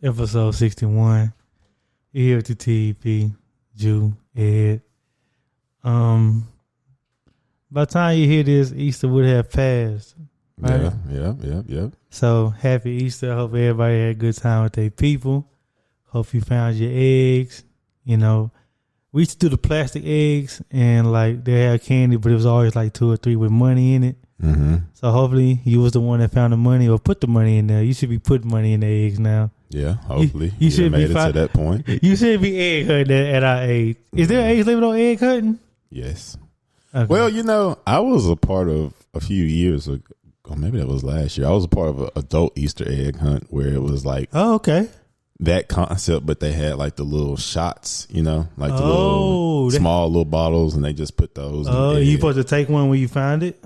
episode 61. You're here with the TEP, Jew, Ed. By the time you hear this, Easter would have passed. Right? Yeah. So happy Easter. I hope everybody had a good time with their people. Hope you found your eggs. You know, we used to do the plastic eggs and like they had candy, but it was always like 2 or 3 with money in it. Mm-hmm. So hopefully you was the one that found the money or put the money in there. You should be putting money in the eggs now. Yeah, hopefully. You should made be it to that point. You should be egg hunting at our age. Is there age limit on egg hunting? Yes. Okay. Well, you know, I was a part of a few years ago, or maybe that was last year. I was a part of an adult Easter egg hunt where it was like that concept, but they had like the little shots, you know, like the little small little bottles, and they just put those. Oh, you supposed to take one when you find it?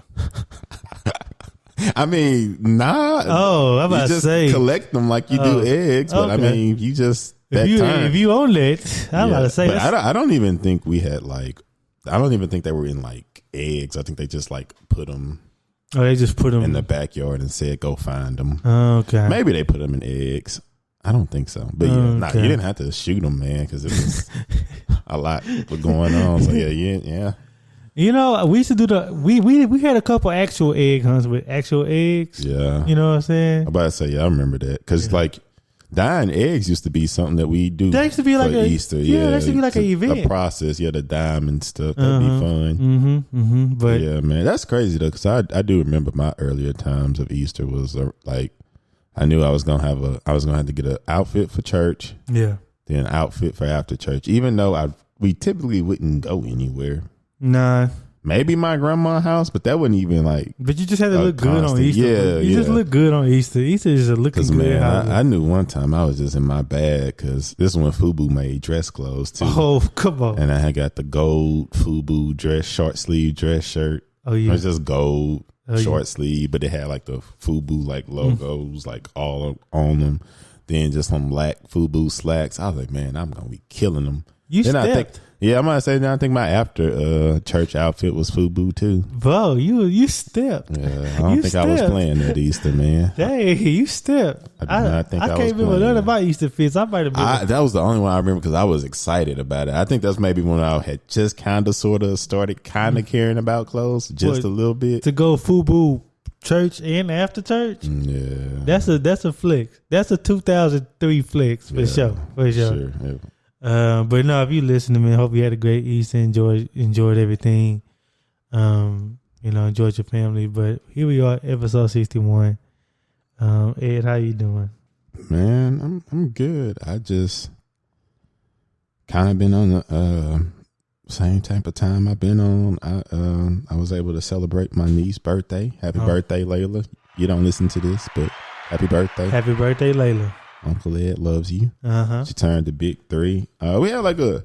I mean, nah. Oh, I'm about to say collect them like you do eggs, but I mean, you just if you own it, I'm about to say. But I don't even think we had like. I don't even think they were in like eggs. I think they just like put them. Oh, they just put them in the backyard and said, "Go find them." Okay. Maybe they put them in eggs. I don't think so. But yeah, you didn't have to shoot them, man, because it was a lot was going on. So yeah. You know, we used to do we had a couple actual egg hunts with actual eggs. Yeah. You know what I'm saying? I'm about to say, I remember that. Because like dyeing eggs used to be something that we do. That used to be like Easter. Yeah, that used to be like an event. A process. Yeah, the dime and stuff. That'd be fun. But yeah, man, that's crazy though. Because I do remember my earlier times of Easter was like, I knew I was gonna have to get an outfit for church. Yeah. Then an outfit for after church. Even though we typically wouldn't go anywhere. Nah. Maybe my grandma's house, but that wasn't even like. But you just had to look good on Easter. Yeah, you just look good on Easter. Easter is a looking good. Man, I knew one time I was just in my bag because this is when FUBU made dress clothes too. Oh, come on! And I had got the gold FUBU short sleeve dress shirt. Oh yeah, it was just gold short sleeve, but it had like the FUBU like logos like all on them. Then just some black FUBU slacks. I was like, man, I'm gonna be killing them. I'm gonna say now. I think my after church outfit was FUBU too. Bro, you stepped. Yeah, I don't think I was playing that Easter, man. Hey, you stepped. I can't remember none of my Easter fits. I might have been. That was the only one I remember because I was excited about it. I think that's maybe when I had just kind of sort of started kind of caring about clothes just a little bit. To go FUBU church and after church. Yeah, that's a flex. That's a 2003 flex for sure. For sure. Yeah. But no, if you listen to me, I hope you had a great Easter, enjoyed everything. Enjoyed your family. But here we are, episode 61. Ed, how you doing? Man, I'm good. I just kind of been on the same type of time I've been on. I was able to celebrate my niece's birthday. Happy birthday, Layla. You don't listen to this, but happy birthday. Happy birthday, Layla. Uncle Ed loves you. She turned the big 3. We had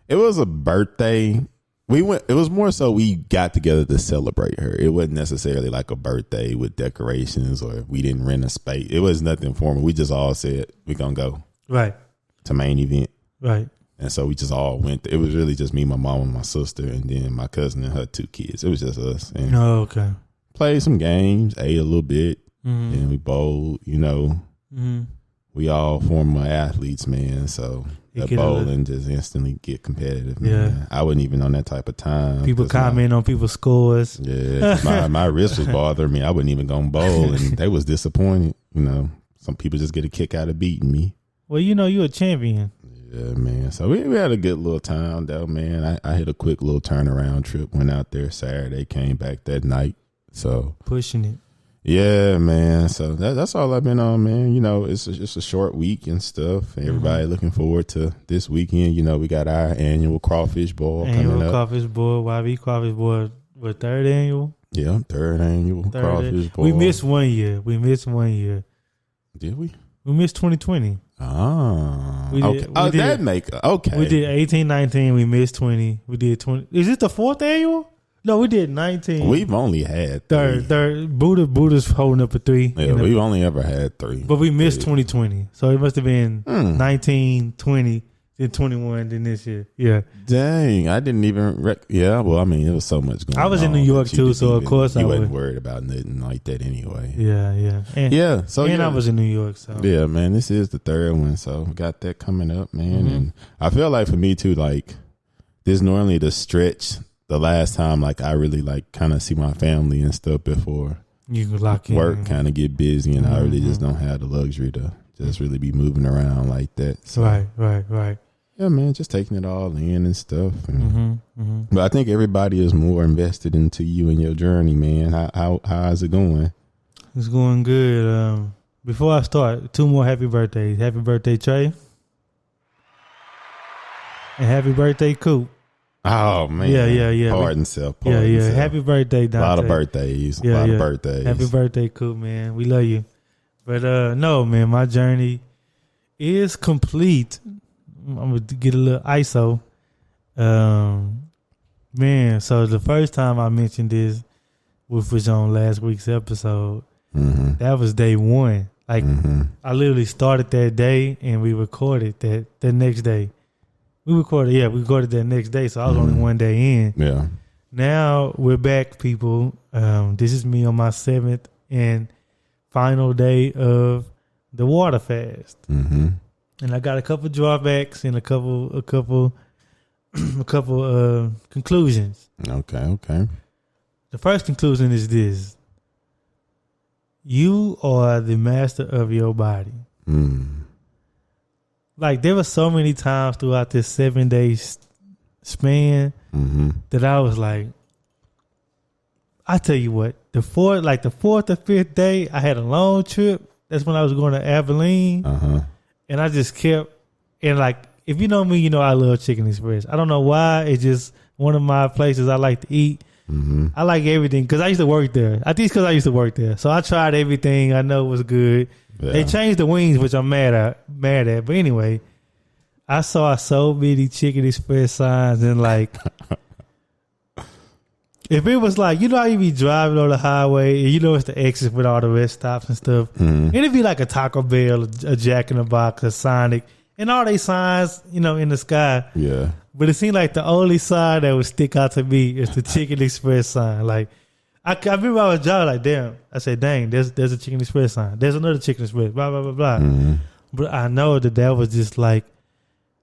it was a birthday. It was more so we got together to celebrate her. It wasn't necessarily like a birthday with decorations or we didn't rent a space. It was nothing formal. We just all said we're going to go. Right. To main event. Right. And so we just all went. It was really just me, my mom, and my sister, and then my cousin and her 2 kids. It was just us. And okay. Played some games, ate a little bit, and we bowled, We all former athletes, man. So the bowling just instantly get man. Yeah. I wasn't even on that type of time. People comment on people's scores. Yeah. My wrist was bothering me. I wasn't even going to bowl, and they was disappointed. Some people just get a kick out of beating me. Well, you're a champion. Yeah, man. So we had a good little time, though, man. I hit a quick little turnaround trip. Went out there Saturday, came back that night. So pushing it. Yeah, man. So that's all I've been on, man. It's just a short week and stuff. Everybody looking forward to this weekend. We got our annual crawfish boil coming up. Crawfish boil, YB crawfish boil, what, 3rd annual? Yeah, 3rd annual crawfish boil. We missed 1 year. Did we? We missed 2020. Okay. We did 18, 19. We missed 20. We did 20. Is it the 4th annual? No, we did 19. We've only had 3. Third. Buddha's holding up a 3. Yeah, we've only ever had 3. But we missed 2020. So it must have been 19, 20, then 21, then this year. Yeah. Dang, I didn't even. Well, I mean, it was so much going on. I was in New York too, so of course I wasn't worried about nothing like that anyway. Yeah. And, So I was in New York, so yeah, man, this is the third one, so we got that coming up, man. And I feel like for me too, like this normally the stretch. The last time, like I really like kind of see my family and stuff before you can lock in. Work kind of get busy, and I really just don't have the luxury to just really be moving around like that. So, Right. Yeah, man, just taking it all in and stuff. And, But I think everybody is more invested into you and your journey, man. How's it going? It's going good. Before I start, 2 more happy birthdays. Happy birthday, Trey. And happy birthday, Coop. Oh, man. Yeah. Pardon self. Happy birthday, Dante. A lot of birthdays. A lot of birthdays. Happy birthday, Coop, man. We love you. But no, man, my journey is complete. I'm going to get a little ISO. Man, so the first time I mentioned this, which was on last week's episode, that was day 1. Like, I literally started that day and we recorded that the next day. We recorded that next day, so I was only 1 day in. Yeah. Now we're back, people. This is me on my 7th and final day of the water fast. And I got a couple drawbacks and a couple conclusions. Okay. The first conclusion is this: you are the master of your body. Like, there were so many times throughout this 7-day span that I was like, I tell you what, the fourth or 5th day, I had a long trip. That's when I was going to Abilene. And I just kept, and like, if you know me, you know I love Chicken Express. I don't know why. It's just one of my places I like to eat. I like everything because I used to work there. I think it's because I used to work there. So I tried everything I know was good. Yeah. They changed the wings, which I'm mad at. But anyway, I saw so many Chicken Express signs, and like, if it was like, you know how you be driving on the highway and you know it's the exit with all the rest stops and stuff, it'd be like a Taco Bell, a Jack in the Box, a Sonic, and all they signs, you know, in the sky. Yeah. But it seemed like the only sign that would stick out to me is the Chicken Express sign. Like, I remember I was driving like, damn. I said, dang, there's a Chicken Express sign. There's another Chicken Express, blah, blah, blah, blah. But I know that was just like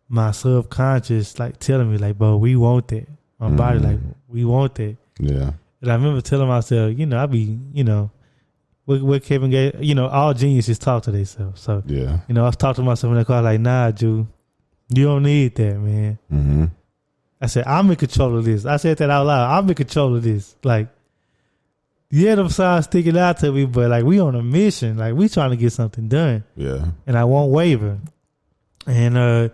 my subconscious, like telling me, like, bro, we want that. My body, like, we want that. Yeah. And I remember telling myself, you know, I be, you know, what Kevin gave, you know, all geniuses talk to themselves. So, yeah. You know, I was talking to myself in the car, like, nah, Jew, you don't need that, man. I said, I'm in control of this. I said that out loud. I'm in control of this. Like, yeah, them signs sticking out to me, but like, we on a mission. Like, we trying to get something done. Yeah. And I won't waver. And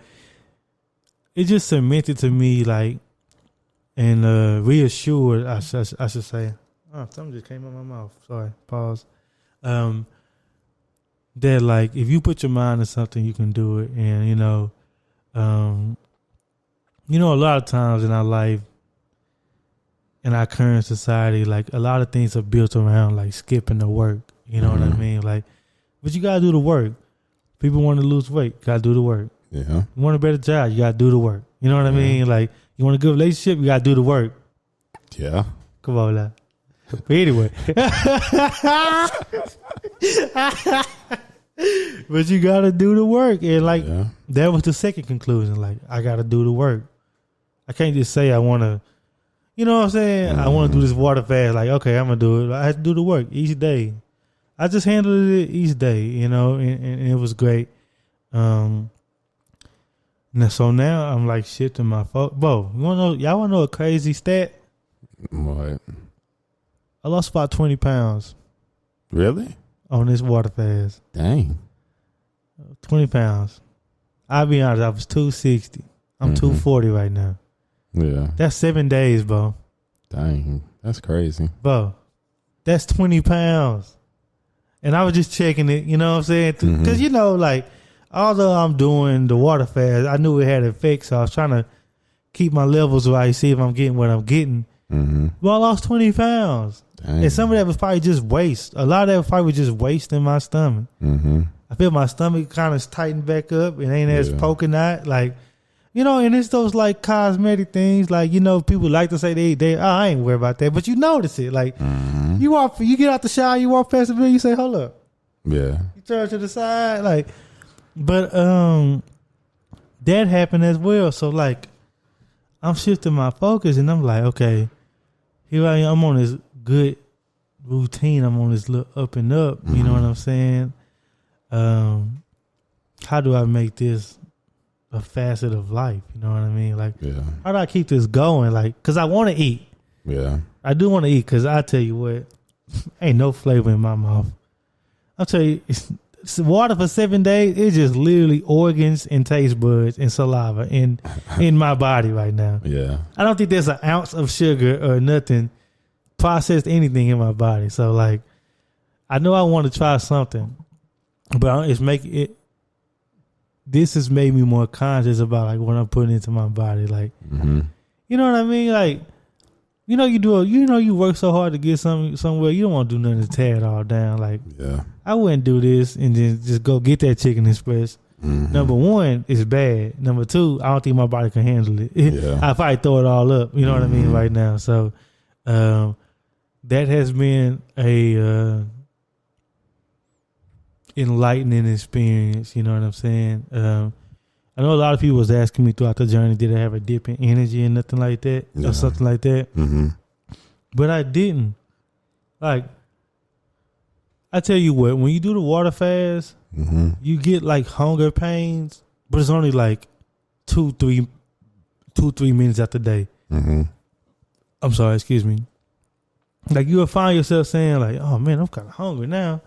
it just cemented to me, like, and reassured, I should say. Oh, something just came out my mouth. Sorry, pause. That like, if you put your mind to something, you can do it. And you know, a lot of times in our life, in our current society, like a lot of things are built around like skipping the work. You know what I mean? Like, but you gotta do the work. People want to lose weight, gotta do the work. Yeah. You want a better job, you gotta do the work. You know what I mean? Like, you want a good relationship, you gotta do the work. Yeah. Come on, now. But anyway. But you gotta do the work. And like, that was the second conclusion. Like, I gotta do the work. I can't just say I wanna, you know what I'm saying? I wanna do this water fast. Like, okay, I'm gonna do it. I have to do the work each day. I just handled it each day, you know, and it was great. So now I'm like shifting my focus. Bro, y'all wanna know a crazy stat? What? I lost about 20 pounds. Really? On this water fast. Dang. 20 pounds. I'll be honest, I was 260. I'm 240 right now. Yeah. That's 7 days, bro. Dang. That's crazy. Bro, that's 20 pounds. And I was just checking it, you know what I'm saying? Because, you know, like, although I'm doing the water fast, I knew it had an effect, so I was trying to keep my levels right, see if I'm getting what I'm getting. Well, I lost 20 pounds. Dang. And some of that was probably just waste. A lot of that was probably just waste in my stomach. I feel my stomach kind of tightened back up. It ain't as poking out. Like, You know, and it's those like cosmetic things, like, you know, people like to say I ain't worried about that, but you notice it. Like you get out the shower, you walk past the mirror, you say, hold up. Yeah. You turn to the side, like, but that happened as well. So like I'm shifting my focus and I'm like, okay, here I am, I'm on this good routine, I'm on this little up and up, you know what I'm saying? How do I make this a facet of life? You know what I mean? Like, how do I keep this going? Like, because I want to eat. Yeah. I do want to eat because I tell you what, ain't no flavor in my mouth. I'll tell you, it's water for 7 days. It's just literally organs and taste buds and saliva in my body right now. Yeah. I don't think there's an ounce of sugar or nothing processed anything in my body. So like, I know I want to try something, but it's making it. This has made me more conscious about like what I'm putting into my body. Like, you know what I mean? Like, you know, you work so hard to get somewhere. You don't want to do nothing to tear it all down. Like, I wouldn't do this and then just go get that chicken express. Number one, it's bad. Number two, I don't think my body can handle it. I probably throw it all up. You know what I mean? Right now. So, that has been a, enlightening experience, you know what I'm saying? I know a lot of people was asking me throughout the journey, did I have a dip in energy and nothing like that or something like that? But I didn't. Like, I tell you what, when you do the water fast, you get like hunger pains, but it's only like 2-3 minutes after day. I'm sorry, excuse me. Like, you'll find yourself saying like, oh man, I'm kind of hungry now.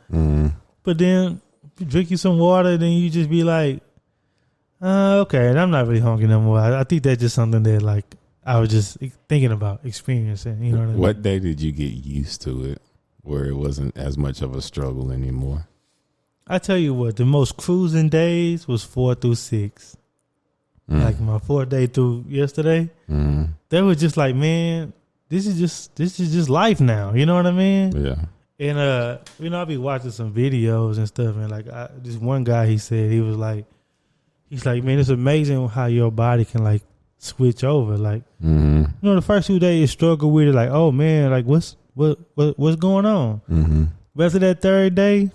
But then you drink you some water, then you just be like, okay, and I'm not really hungry no more. I think that's just something that like I was just thinking about experiencing. You know what I mean? What day did you get used to it where it wasn't as much of a struggle anymore? I tell you what, the most cruising days was 4 through 6. Like my 4th day through yesterday, they were just like, man, this is just life now. You know what I mean? Yeah. And, you know, I'll be watching some videos and stuff. And like this one guy, he said, he's like, man, it's amazing how your body can like switch over. Like, you know, the first 2 days you struggle with it. Like, oh man, like what's going on? But after that 3rd day,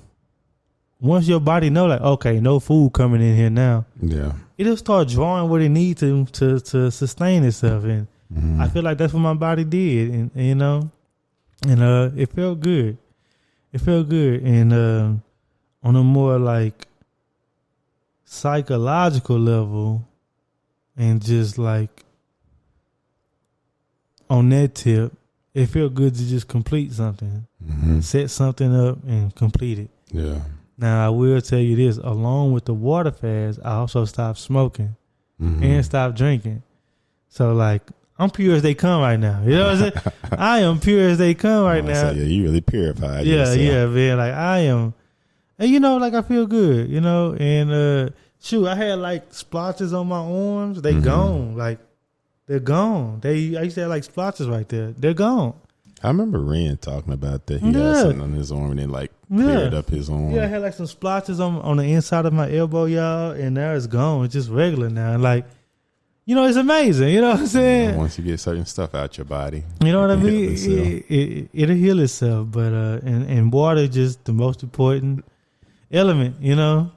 once your body know like, okay, no food coming in here now. Yeah. It'll start drawing what it needs to sustain itself. And I feel like that's what my body did. And you know, and it felt good. It felt good. And on a more like psychological level and just like on that tip, it felt good to just complete something, set something up and complete it. Yeah. Now I will tell you this, along with the water fast, I also stopped smoking and stopped drinking. So like, I'm pure as they come right now. You know what I'm saying? I am pure as they come right now. Yeah, you really purified. Yeah, man. Like I am, and you know, like I feel good. You know, and shoot, I had like splotches on my arms. They gone. Like they're gone. I used to have like splotches right there. They're gone. I remember Ren talking about that. He had something on his arm and then like cleared up his arm. Yeah, I had like some splotches on the inside of my elbow, y'all, and now it's gone. It's just regular now. And like, you know, it's amazing. You know what I'm saying? You know, once you get certain stuff out your body, you know what I mean? It'll heal itself. But and water just the most important element, you know.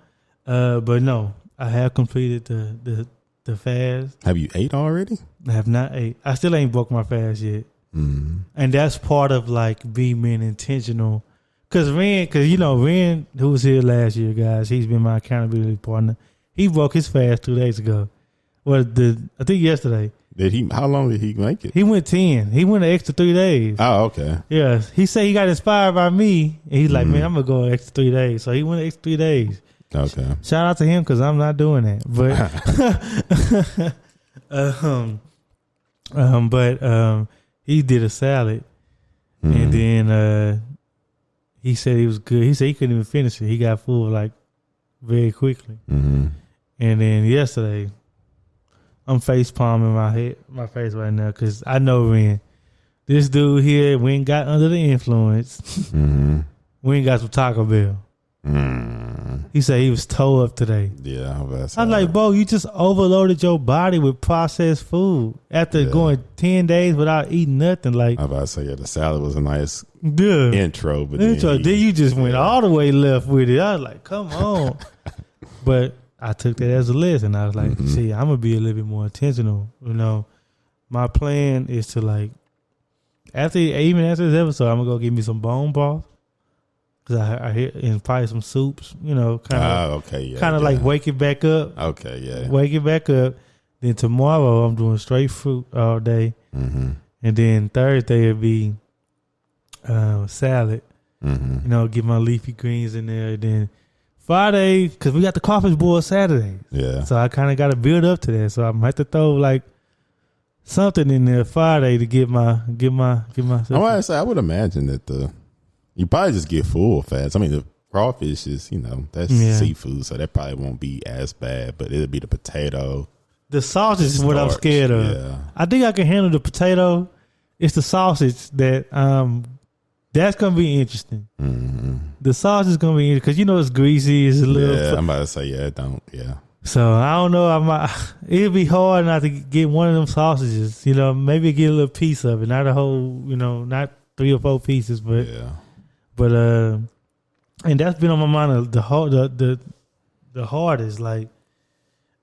But no, I have completed the fast. Have you ate already? I have not ate. I still ain't broke my fast yet. And that's part of like being intentional. Cause you know, Ren, who was here last year, guys, he's been my accountability partner. He broke his fast 2 days ago. I think yesterday. Did he? How long did he make it? He went 10. He went an extra 3 days. Oh, okay. Yeah. He said he got inspired by me. And he's like, man, I'm going to go an extra 3 days. So he went an extra 3 days. Okay. Shout out to him because I'm not doing that. But he did a salad. And then he said he was good. He said he couldn't even finish it. He got full like very quickly. And then yesterday, I'm face palming my face right now because I know Ren. This dude here, we ain't got under the influence. We ain't got some Taco Bell. He said he was toe up today. Yeah, I was like, bro, you just overloaded your body with processed food after going 10 days without eating nothing. Like, I was about to say, the salad was a nice intro, but then you just went all the way left with it. I was like, come on. But I took that as a lesson. I was like, see, I'm gonna be a little bit more intentional. You know, my plan is to like, after this episode, I'm gonna go get me some bone broth. Cause I hear and probably some soups, you know, kind of like wake it back up. Okay, yeah, wake it back up. Then tomorrow I'm doing straight fruit all day, and then Thursday it'll be salad. You know, get my leafy greens in there. Then Friday, cause we got the coffee boil Saturday. Yeah, so I kind of got to build up to that. So I'm gonna have to throw like something in there Friday to get my. I would imagine that you probably just get full fast. I mean, the crawfish is, that's seafood, so that probably won't be as bad, but it'll be the potato. The sausage is what I'm scared of. Yeah. I think I can handle the potato. It's the sausage that's going to be interesting. The sausage is going to be interesting because, it's greasy. It's a little. Yeah, I'm about to say, So I don't know. It'll be hard not to get one of them sausages. Maybe get a little piece of it, not a whole. Not 3 or 4 pieces, but and that's been on my mind. The hardest. Like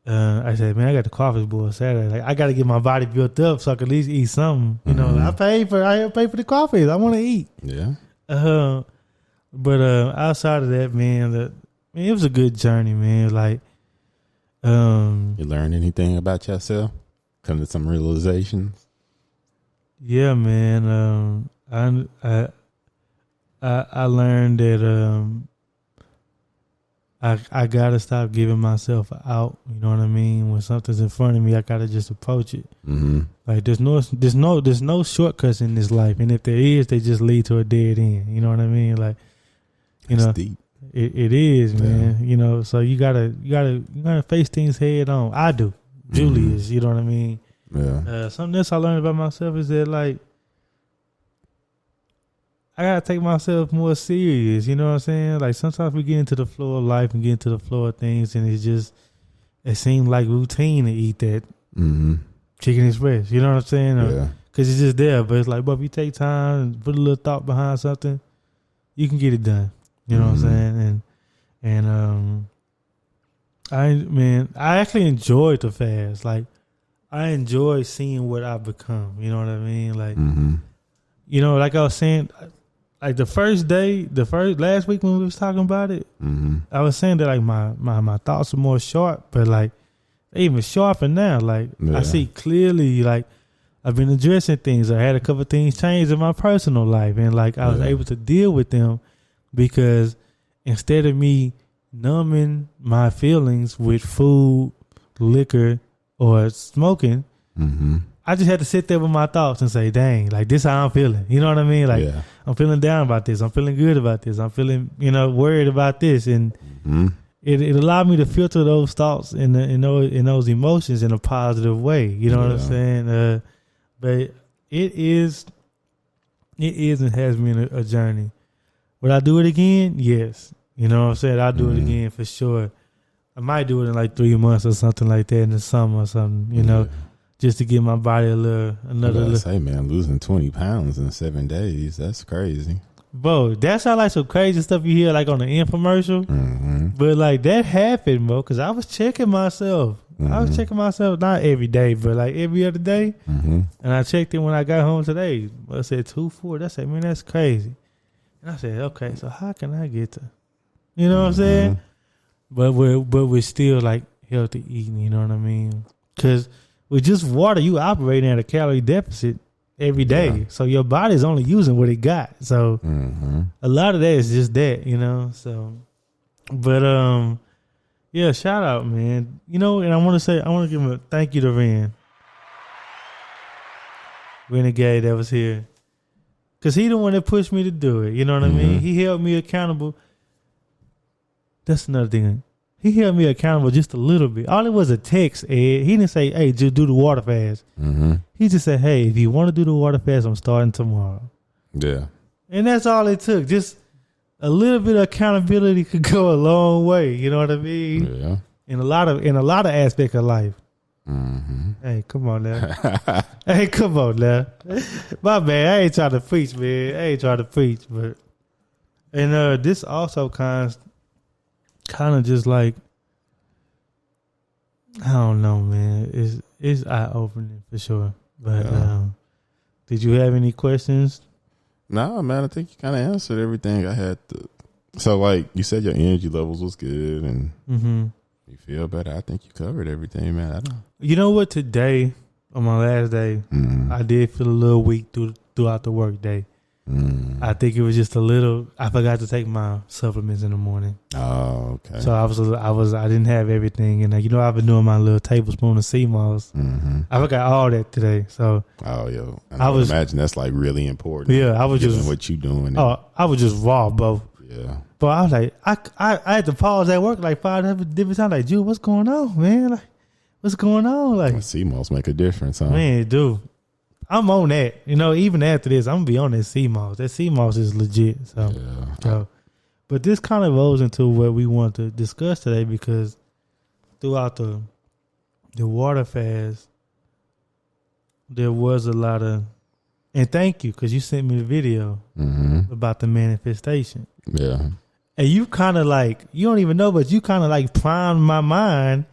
I said, man, I got the coffee boil Saturday. Like I got to get my body built up so I can at least eat something. I pay for the coffee. I want to eat. Yeah. But outside of that, man, it was a good journey, man. Like. You learn anything about yourself? Come to some realizations? Yeah, man. I learned that I gotta stop giving myself out. You know what I mean? When something's in front of me, I gotta just approach it. Like there's no shortcuts in this life, and if there is, they just lead to a dead end. You know what I mean? Like, That's deep. It is, man. So you gotta face things head on. I do. Julie is. You know what I mean? Yeah. Something else I learned about myself is that like I gotta take myself more serious. You know what I'm saying? Like sometimes we get into the flow of life and get into the flow of things, and it seems like routine to eat that chicken express. You know what I'm saying? Because it's just there. But it's like, but if you take time and put a little thought behind something, you can get it done. You know what I'm saying? And I actually enjoyed the fast. Like I enjoy seeing what I've become. You know what I mean? Like, like I was saying, like last week when we was talking about it, I was saying that like my thoughts are more sharp, but like they even sharper now. Like I see clearly, like I've been addressing things. I had a couple of things change in my personal life, and like I was able to deal with them because instead of me numbing my feelings with food, liquor, or smoking, I just had to sit there with my thoughts and say, dang, like this how I'm feeling. You know what I mean? Like I'm feeling down about this. I'm feeling good about this. I'm feeling, worried about this. And it allowed me to filter those thoughts and those emotions in a positive way. You know what I'm saying? But it is and has been a journey. Would I do it again? Yes. You know what I'm saying? I'll do it again for sure. I might do it in like 3 months or something like that in the summer or something, just to give my body another. Say, man, losing 20 pounds in 7 days, that's crazy. Bro, that sound like some crazy stuff you hear like on the infomercial. But like that happened, bro, because I was checking myself. I was checking myself not every day, but like every other day. And I checked it when I got home today. I said 240. I said, man, that's crazy. And I said, okay, so how can I get to, you know what I'm saying? But we're still like healthy eating, you know what I mean? Because with just water, you operating at a calorie deficit every day. So your body's only using what it got. So a lot of that is just that, So, but yeah, shout out, man. And I want to give a thank you to Renegade that was here. Because he the one that pushed me to do it. You know what I mean? He held me accountable. That's another thing. He held me accountable just a little bit. All it was a text, Ed. He didn't say, hey, just do the water fast. He just said, hey, if you want to do the water fast, I'm starting tomorrow. Yeah. And that's all it took. Just a little bit of accountability could go a long way. You know what I mean? Yeah. In a lot of aspects of life. Mm-hmm. Hey, come on now. Hey, come on now. My man, I ain't trying to preach, man. I ain't trying to preach, but and this also kind of just like, I don't know, man. It's eye opening for sure. But did you have any questions? No, man. I think you kind of answered everything I had to. So, like you said, your energy levels was good, and you feel better. I think you covered everything, man. I don't. You know what? Today, on my last day, I did feel a little weak throughout the work day. I think it was just a little. I forgot to take my supplements in the morning. Oh, okay. So I didn't have everything, and you know I've been doing my little tablespoon of sea moss. I forgot all that today. So I imagine that's like really important. Yeah, I was just what you doing. I was just raw, bro. Yeah. But I was like, I had to pause at work like 5 different times. Like, Jude, what's going on, man? Like, what's going on? Like, sea moss make a difference, huh? Man, dude. I'm on that. You know, even after this, I'm going to be on that sea moss. That sea moss is legit. So, but this kind of rolls into what we want to discuss today, because throughout the water fast, there was a lot of, and thank you, because you sent me the video about the manifestation. Yeah. And you kind of like, you don't even know, but you kind of like primed my mind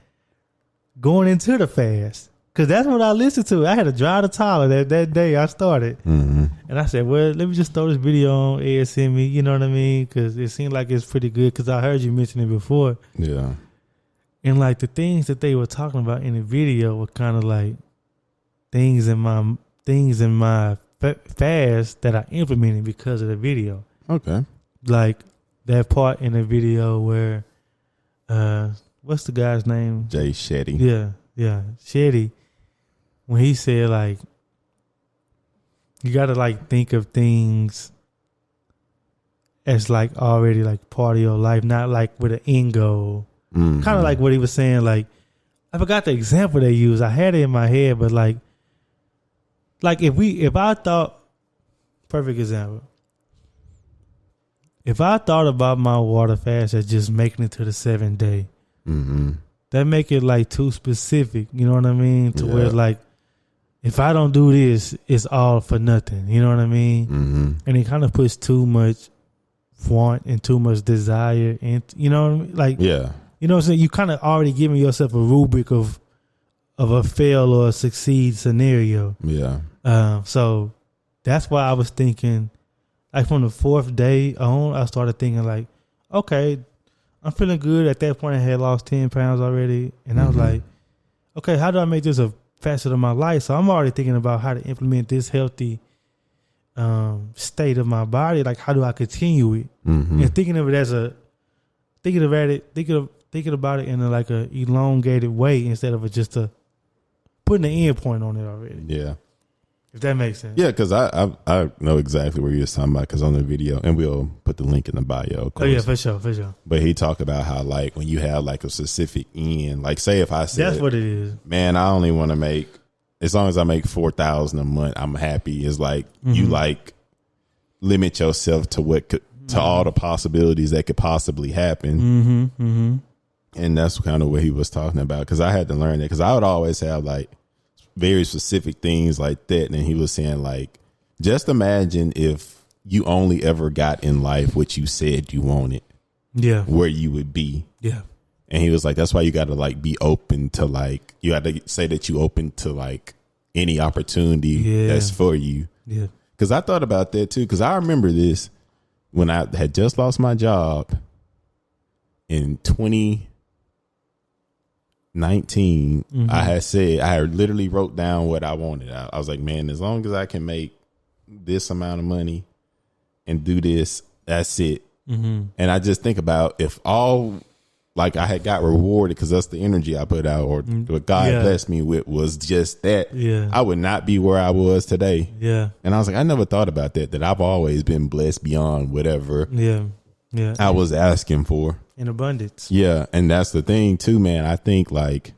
going into the fast. Because that's what I listened to. I had to drive to Tyler that day I started. And I said, well, let me just throw this video on ASME, you know what I mean? Because it seemed like it's pretty good, because I heard you mention it before. Yeah. And like the things that they were talking about in the video were kind of like things in my fast that I implemented because of the video. Okay. Like that part in the video where, what's the guy's name? Jay Shetty. Yeah. Shetty. When he said like, you got to like think of things as like already like part of your life, not like with an end goal. Kind of like what he was saying. Like, I forgot the example they used. I had it in my head, but like if I thought, perfect example. If I thought about my water fast as just making it to the 7th day, that make it like too specific. You know what I mean? To where like, if I don't do this, it's all for nothing. You know what I mean? And it kind of puts too much want and too much desire, and you know what I mean? Like, you know what I'm saying? You kind of already giving yourself a rubric of a fail or a succeed scenario. Yeah. So that's why I was thinking, like from the 4th day on, I started thinking like, okay, I'm feeling good. At that point, I had lost 10 pounds already. And I was like, okay, how do I make this a facet of my life? So I'm already thinking about how to implement this healthy state of my body. Like, how do I continue it? And thinking of it as thinking about it in like a elongated way instead of just putting an end point on it already. Yeah. If that makes sense. Yeah, because I know exactly what you were talking about, because on the video, and we'll put the link in the bio, of course. Oh, yeah, for sure. But he talked about how, like, when you have, like, a specific end, like, say if I said, that's what it is. Man, I only want to make, as long as I make $4,000 a month, I'm happy. It's like, you, like, limit yourself to what could, to all the possibilities that could possibly happen. And that's kind of what he was talking about, because I had to learn that, because I would always have, like, very specific things like that. And he was saying, like, just imagine if you only ever got in life what you said you wanted. Yeah. Where you would be. Yeah. And he was like, that's why you got to like be open to like, you got to say that you open to like any opportunity that's for you. Yeah. Cause I thought about that too. Cause I remember this when I had just lost my job in 2019. I had literally wrote down what I wanted. I was like, man, as long as I can make this amount of money and do this, that's it. And I just think about if all like I had got rewarded, because that's the energy I put out, or what God blessed me with was just that. Yeah, I would not be where I was today. Yeah, and I was like, I never thought about that. That I've always been blessed beyond whatever. Yeah, I was asking for. In abundance. Yeah, and that's the thing too, man. I think like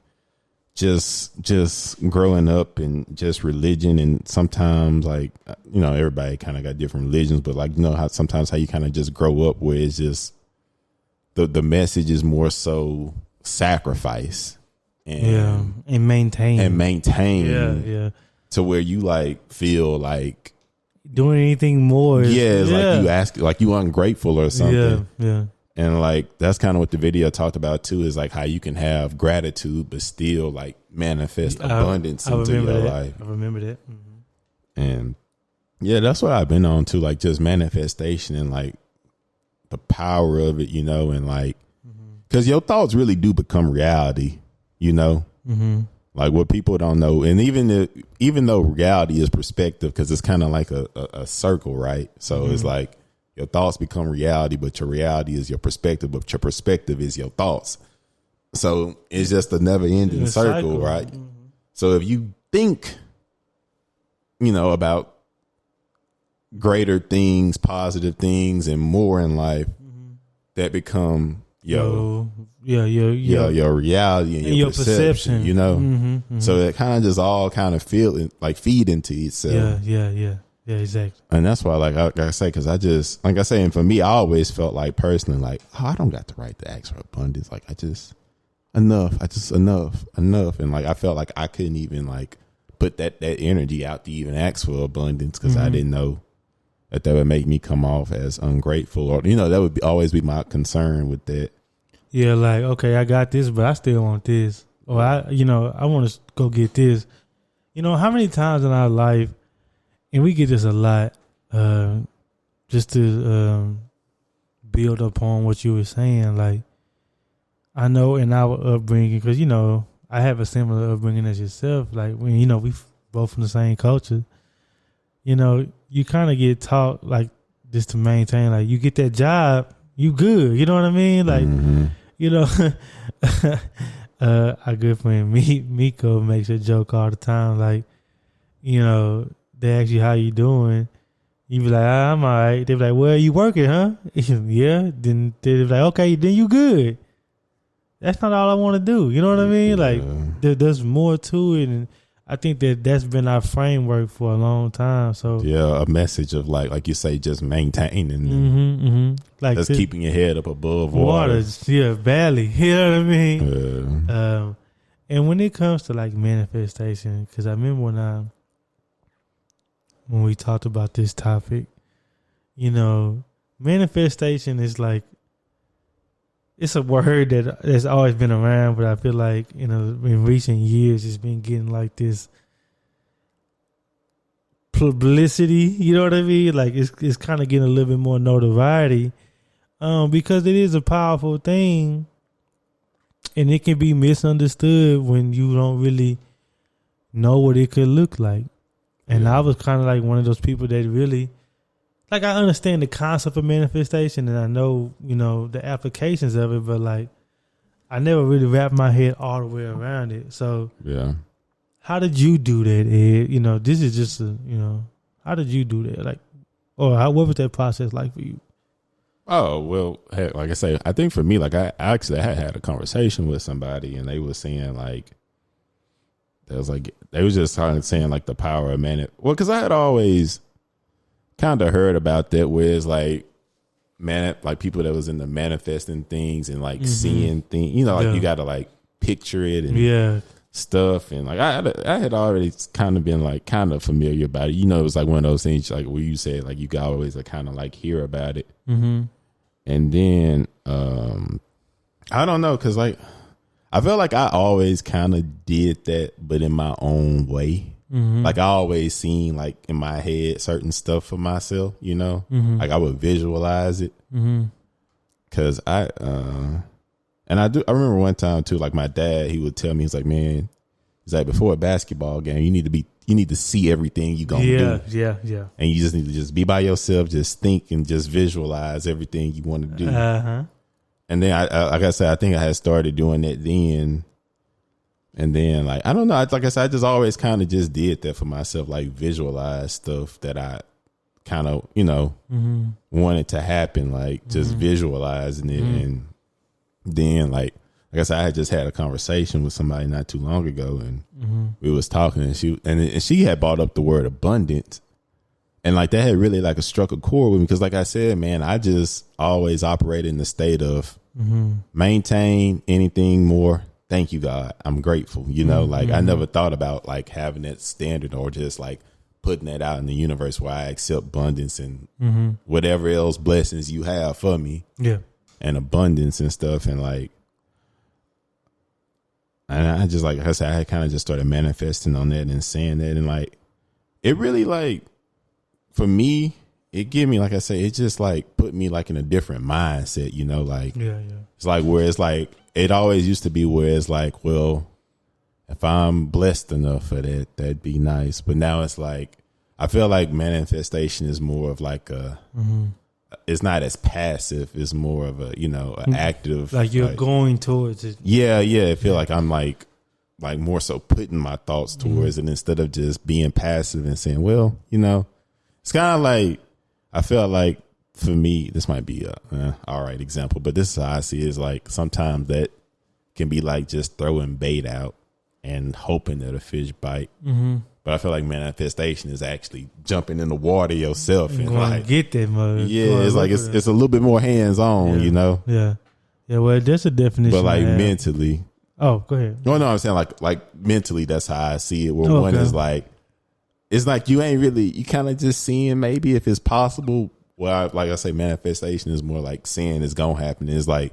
just growing up and just religion, and sometimes like, you know, everybody kind of got different religions, but like, you know, how sometimes how you kind of just grow up where it's just the message is more so sacrifice and maintain yeah to where you like feel like doing anything more like you ask, like you ungrateful or something. And like that's kind of what the video talked about too, is like how you can have gratitude but still like manifest abundance into your life. I remember that. And yeah, that's what I've been on too, like just manifestation and like the power of it, you know, and like because your thoughts really do become reality, you know. Like what people don't know, and even though reality is perspective, because it's kind of like a circle, right? So it's like your thoughts become reality, but your reality is your perspective, but your perspective is your thoughts. So it's just a never ending circle, right? So if you think, you know, about greater things, positive things, and more in life, that become your reality and your perception, you know. So it kind of just all kind of feed into itself. Yeah, exactly. And that's why, like I say, because I just, like I say, and for me, I always felt like personally, like, oh, I don't got the right to ask for abundance. Like, enough. And like, I felt like I couldn't even like put that energy out to even ask for abundance, because I didn't know that would make me come off as ungrateful, or, you know, that would always be my concern with that. Yeah, like, okay, I got this, but I still want this. Or I want to go get this. You know, how many times in our life, and we get this a lot, just to build upon what you were saying. Like, I know in our upbringing, because, you know, I have a similar upbringing as yourself. Like, when, you know, we both from the same culture, you know, you kind of get taught, like, just to maintain, like, you get that job, you good. You know what I mean? Like, you know, our good friend Miko makes a joke all the time. Like, you know, they ask you how you doing, you be like, I'm all right. They be like, well, you working, huh? Yeah. Then they be like, okay, then you good. That's not all I want to do. You know what I mean? Like, there's more to it, and I think that's been our framework for a long time. So yeah, a message of like you say, just maintaining, like just keeping your head up above water. Yeah, barely. You know what I mean? And when it comes to like manifestation, because I remember when we talked about this topic, you know, manifestation is like, it's a word that's always been around, but I feel like, you know, in recent years it's been getting like this publicity, you know what I mean? Like it's kind of getting a little bit more notoriety, because it is a powerful thing, and it can be misunderstood when you don't really know what it could look like. And I was kind of like one of those people that really, like, I understand the concept of manifestation, and I know, you know, the applications of it, but like, I never really wrapped my head all the way around it. So, yeah. How did you do that, Ed? You know, this is just how did you do that? Like, or what was that process like for you? Oh, well, heck, like I say, I think for me, like I had a conversation with somebody, and they were saying like, they was just kind of saying like the power of well, because I had always kind of heard about that, where it's like like people that was into manifesting things and like seeing things, you know, like you got to like picture it and stuff, and like I had already kind of been like kind of familiar about it. You know, it was like one of those things like where you said like you got always like, kind of like hear about it, and then I don't know, because like I feel like I always kind of did that, but in my own way. Like I always seen like in my head certain stuff for myself, you know, like I would visualize it, because I remember one time too, like my dad, he would tell me, he's like, man, he's like, before a basketball game, you need to see everything you gonna do. Yeah. And you just need to just be by yourself, just think and just visualize everything you want to do. And then I like I said, I think I had started doing that then. And then, like, I don't know. Like I said, I just always kind of just did that for myself, like visualize stuff that I kind of, you know, wanted to happen, like just visualizing it. And then, like, I guess I had just had a conversation with somebody not too long ago, and we was talking, and she had brought up the word abundance, and like that had really like struck a chord with me because, like I said, man, I just always operate in the state of maintain anything more. Thank you, God. I'm grateful. You know, like I never thought about like having that standard or just like putting that out in the universe where I accept abundance and whatever else blessings you have for me. Yeah. And abundance and stuff. And like, and I just, like I said, I kind of just started manifesting on that and saying that. And like, it really like, for me, it gave me, like I say, it just like put me like in a different mindset, you know, like, it's like where it's like, it always used to be where it's like, well, if I'm blessed enough for that, that'd be nice. But now it's like, I feel like manifestation is more of like a, it's not as passive. It's more of a, you know, an active. Like you're going towards it. Yeah. I feel like I'm like more so putting my thoughts towards it instead of just being passive and saying, well, you know, it's kind of like, I feel like for me, this might be a all right example, but this is how I see it, is like sometimes that can be like just throwing bait out and hoping that a fish bite. But I feel like manifestation is actually jumping in the water yourself and like get that mug. Yeah, it's like it's a little bit more hands on, you know. Yeah. Well, that's a definition. But like mentally. Oh, go ahead. No, I'm saying like mentally, that's how I see it. Where one is like, it's like you ain't really, you kind of just seeing maybe if it's possible. Well, like I say, manifestation is more like saying it's gonna happen. It's like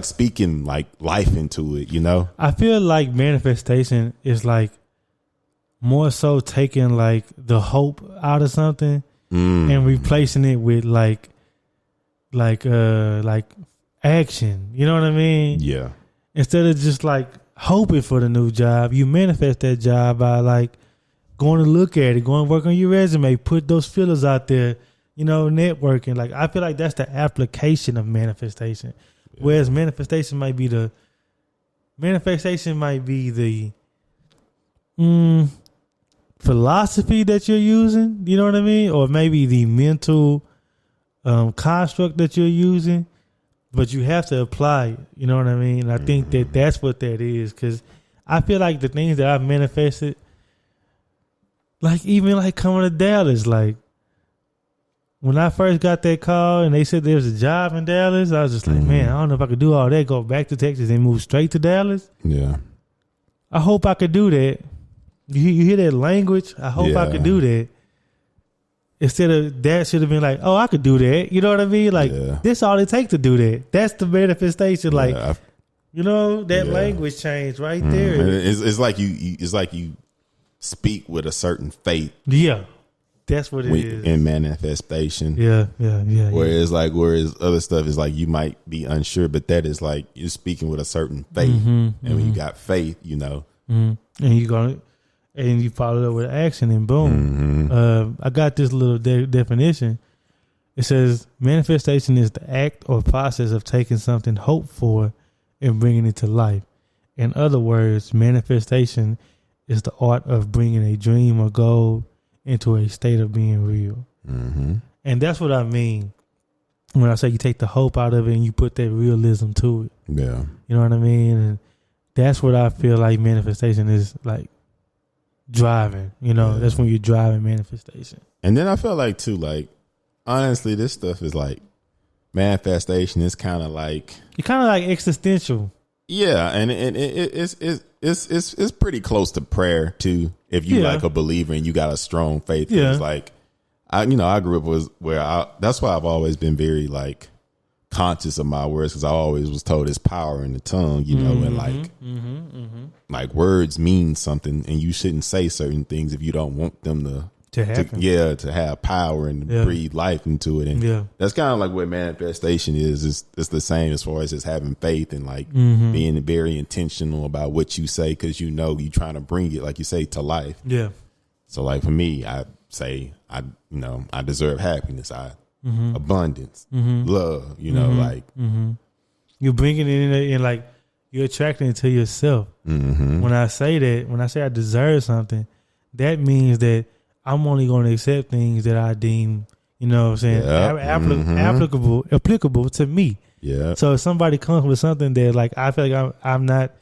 speaking like life into it, you know. I feel like manifestation is like more so taking like the hope out of something and replacing it with like action. You know what I mean? Yeah. Instead of just like hoping for the new job, you manifest that job by like going to look at it, going to work on your resume, put those fillers out there, you know, networking. Like I feel like that's the application of manifestation. Yeah. Whereas manifestation might be the philosophy that you're using, you know what I mean? Or maybe the mental construct that you're using, but you have to apply it, you know what I mean? And I think that that's what that is, because I feel like the things that I've manifested, like even like coming to Dallas, like when I first got that call and they said there was a job in Dallas, I was just like, man, I don't know if I could do all that, go back to Texas and move straight to Dallas. Yeah. I hope I could do that. You hear that language? I hope I could do that. Instead of that should have been like, oh, I could do that. You know what I mean? Like, this all it takes to do that. That's the manifestation. Like, you know, that language change right there. It's like you speak with a certain faith. Yeah. That's what it is. In manifestation. Yeah. Whereas other stuff is like you might be unsure, but that is like you're speaking with a certain faith. And when you got faith, you know. And you follow it up with action and boom. I got this little definition. It says manifestation is the act or process of taking something hoped for and bringing it to life. In other words, manifestation is the art of bringing a dream or goal into a state of being real. And that's what I mean when I say you take the hope out of it and you put that realism to it. Yeah. You know what I mean? And that's what I feel like manifestation is like driving. You know, that's when you're driving manifestation. And then I feel like too, like, honestly, this stuff is like manifestation is kind of like existential. Yeah, and it's pretty close to prayer too. If you like a believer and you got a strong faith, it's like I grew up that's why I've always been very like conscious of my words, because I always was told there's power in the tongue, you know, and like words mean something, and you shouldn't say certain things if you don't want them to happen. To have power and breathe life into it. And that's kind of like what manifestation is. It's the same as far as just having faith and like being very intentional about what you say, because you know you're trying to bring it, like you say, to life. Yeah. So like for me, I say I deserve happiness. Abundance, love, you know, like you're bringing it in and like you're attracting it to yourself. When I say I deserve something, that means that I'm only going to accept things that I deem, you know what I'm saying, applicable to me. Yeah. So if somebody comes with something that like I feel like I'm not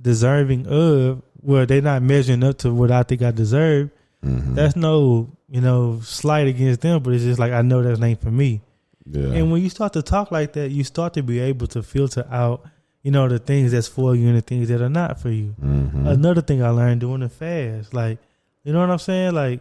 deserving of, where they're not measuring up to what I think I deserve, that's no, slight against them, but it's just like I know that ain't for me. Yeah. And when you start to talk like that, you start to be able to filter out, the things that's for you and the things that are not for you. Another thing I learned doing the fast, like, you know what I'm saying? Like,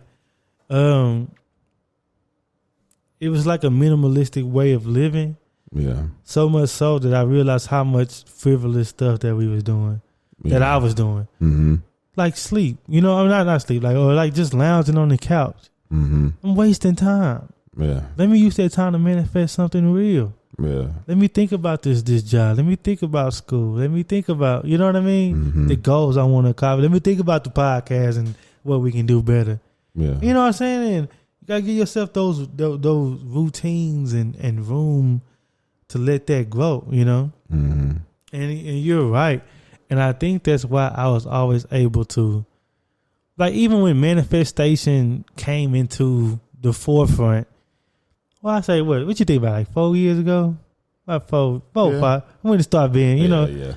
it was like a minimalistic way of living. Yeah. So much so that I realized how much frivolous stuff that we was doing, that I was doing. Like sleep, I'm not sleep, like just lounging on the couch. I'm wasting time. Yeah. Let me use that time to manifest something real. Yeah. Let me think about this job. Let me think about school. Let me think about, you know what I mean? The goals I want to accomplish. Let me think about the podcast and what we can do better. Yeah. You know what I'm saying? And you gotta give yourself those routines and room to let that grow, And you're right. And I think that's why I was always able to, like, even when manifestation came into the forefront. Well, I say, what you think about, like 4 years ago? About 5. When it started being, Yeah.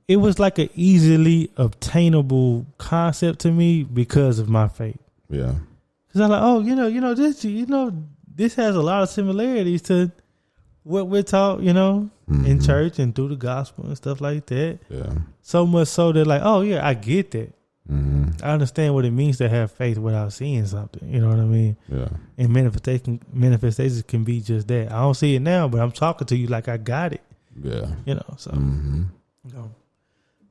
It was like an easily obtainable concept to me because of my faith. Yeah. Because I'm like, this has a lot of similarities to what we're taught, in church and through the gospel and stuff like that. Yeah. So much so that like, oh yeah, I get that. I understand what it means to have faith without seeing something. You know what I mean? Yeah. And manifestations can be just that. I don't see it now, but I'm talking to you like I got it. Yeah. So.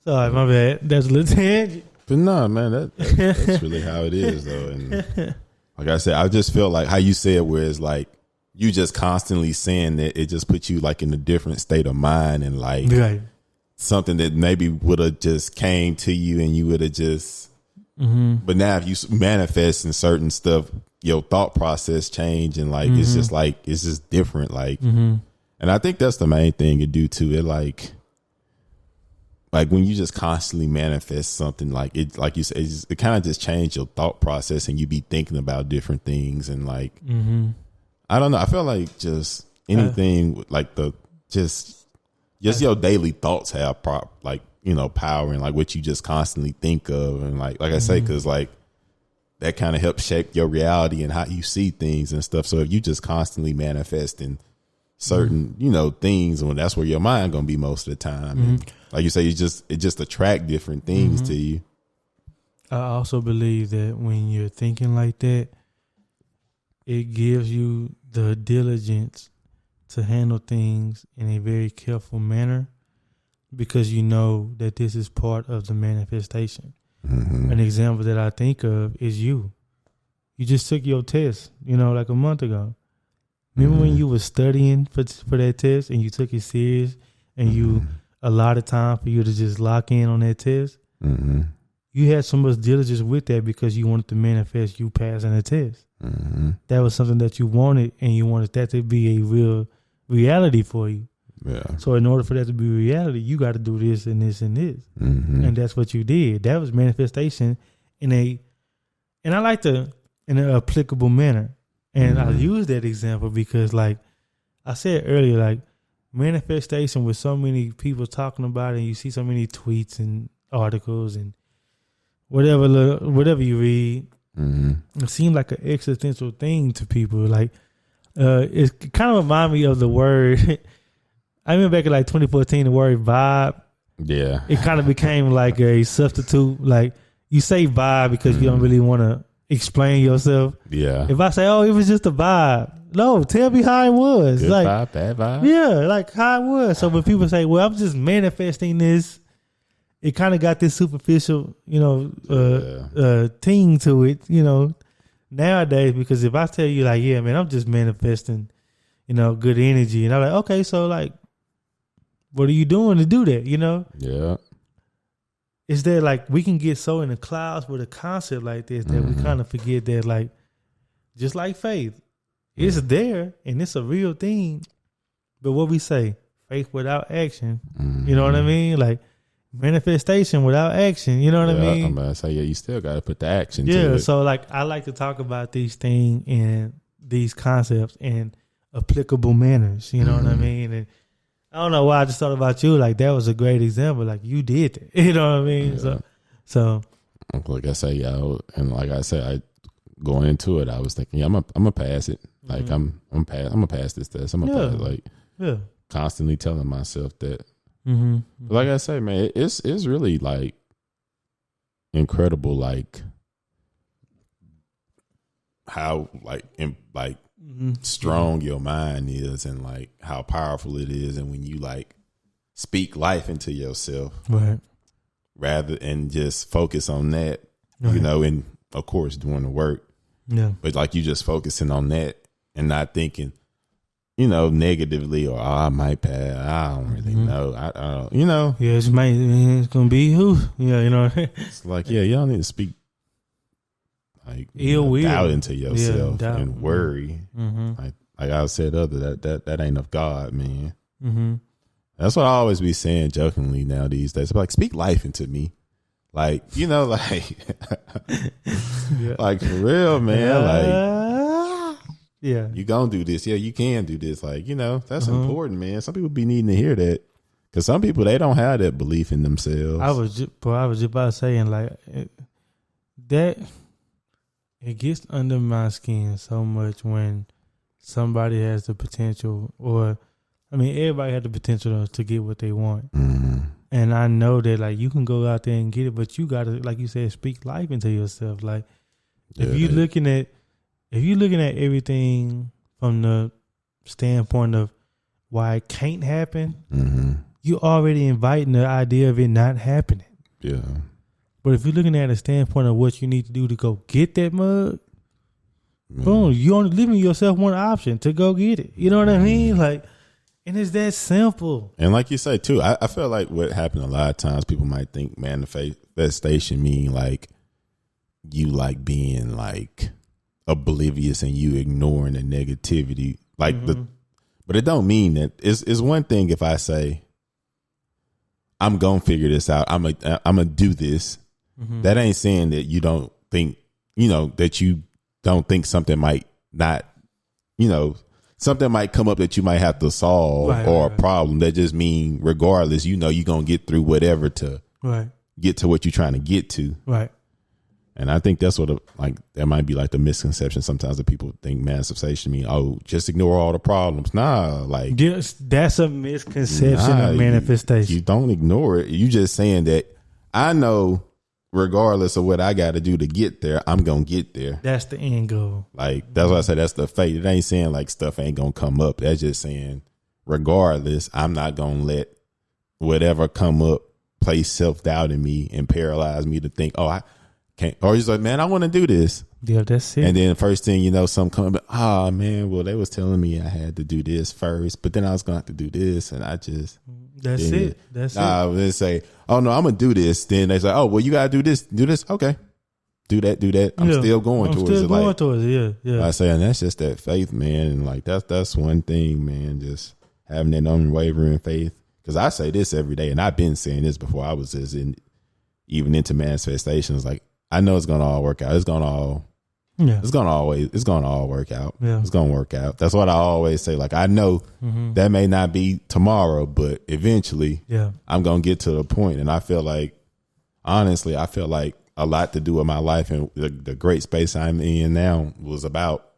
Sorry, my bad. That's a little tangent. But no, man, that's really how it is, though. And like I said, I just feel like how you said, where it's like you just constantly saying that, it just puts you like in a different state of mind, and like something that maybe would have just came to you and you would have just. But now if you manifest in certain stuff, your thought process change, and like it's just different. Like, and I think that's the main thing you do too. It like when you just constantly manifest something, like it, like you said, it kind of just change your thought process, and you be thinking about different things, and like I don't know. I feel like just anything like just your daily thoughts have power, and like what you just constantly think of, and like I say, because like that kind of helps shape your reality and how you see things and stuff. So if you just constantly manifesting certain things, when that's where your mind gonna be most of the time, and like you say, it just attract different things to you. I also believe that when you're thinking like that, it gives you the diligence to handle things in a very careful manner, because you know that this is part of the manifestation. An example that I think of is you. You just took your test, like a month ago. Remember when you were studying for that test, and you took it serious, and you allotted time for you to just lock in on that test? You had so much diligence with that because you wanted to manifest you passing the test. That was something that you wanted, and you wanted that to be a real reality for you. Yeah. So in order for that to be reality, you got to do this and this and this. And that's what you did. That was manifestation in an applicable manner. And I use that example because, like I said earlier, like manifestation with so many people talking about it, and you see so many tweets and articles and whatever you read, it seems like an existential thing to people. Like it kind of reminds me of the word. I remember back in like 2014, the word vibe. Yeah, it kind of became like a substitute. Like you say vibe because you don't really want to explain yourself. Yeah. If I say, oh, it was just a vibe. No, tell me how it was. Good like vibe, bad vibe. Yeah, like how it was. So when people say, well, I'm just manifesting this, it kind of got this superficial, thing to it, nowadays, because if I tell you like, yeah, man, I'm just manifesting, good energy. And I'm like, okay, so like, what are you doing to do that? Yeah. Is that like we can get so in the clouds with a concept like this that we kind of forget that, like, just like faith, it's there and it's a real thing. But what we say, faith without action, you know what I mean? Like manifestation without action, you know what I mean? I'm about to say, yeah, you still got to put the action to it. Yeah, so like I like to talk about these things and these concepts and applicable manners. You know what I mean? And I don't know why I just thought about you. Like that was a great example. Like you did that. You know what I mean? Yeah. So like I say, yeah, and like I said, going into it, I was thinking, yeah, I'm gonna pass it. Like I'm gonna pass this test. I'm gonna pass. Like constantly telling myself that. Like I say, man, it's really like incredible, like how strong your mind is, and like how powerful it is, and when you like speak life into yourself, right, rather and just focus on that, you know, and of course doing the work, but like you just focusing on that and not thinking, you know, negatively or I might pass. I don't really know. I don't, you know. Yeah, it's gonna be who? Yeah, you know. It's like, yeah, you don't need to speak like doubt into yourself and worry. Like I said that ain't of God, man. That's what I always be saying jokingly now these days. I'm like, speak life into me. Like, you know, like like for real, man. Like you gonna do this. Yeah, you can do this. Like, you know, that's important, man. Some people be needing to hear that. Because some people, they don't have that belief in themselves. I was just about saying, like, that it gets under my skin so much when somebody has the potential, or, I mean, everybody has the potential to get what they want. And I know that, like, you can go out there and get it, but you got to, like you said, speak life into yourself. Like, if you're looking at everything from the standpoint of why it can't happen, you already inviting the idea of it not happening. Yeah. But if you're looking at a standpoint of what you need to do to go get that mug, boom, you only leaving yourself one option to go get it. You know what I mean? Like, and it's that simple. And like you say too, I feel like what happened a lot of times, people might think manifestation mean like you like being like oblivious and you ignoring the negativity. Like but it don't mean that. It's one thing if I say, I'm gonna figure this out. I'm gonna do this. That ain't saying that you don't think, you know, that you don't think something might not, you know, something might come up that you might have to solve a problem. That just mean regardless, you know, you're gonna get through whatever to get to what you're trying to get to. Right. And I think that's what that might be like the misconception sometimes that people think manifestation mean, oh, just ignore all the problems. Nah, like that's a misconception of manifestation. You don't ignore it. You just saying that I know regardless of what I got to do to get there, I'm gonna get there. That's the end goal. Like that's why I say that's the fate. It ain't saying like stuff ain't gonna come up. That's just saying regardless, I'm not gonna let whatever come up place self-doubt in me and paralyze me to think, oh, I can't, or he's like, man, I want to do this. Yeah, that's it. And then first thing you know, something coming, oh man, well, they was telling me I had to do this first, but then I was going to have to do this. And I just, that's it. I would say, oh no, I'm going to do this. Then they say, oh, well, you got to do this. Okay. Do that. I'm still going towards it. Yeah. I say, and that's just that faith, man. And like, that's one thing, man, just having that unwavering faith. Cause I say this every day, and I've been saying this before I was even into manifestations. Like, I know it's gonna all work out. It's gonna all work out. Yeah. It's gonna work out. That's what I always say. Like, I know that may not be tomorrow, but eventually I'm gonna get to the point. And I feel like, honestly, a lot to do with my life and the great space I'm in now was about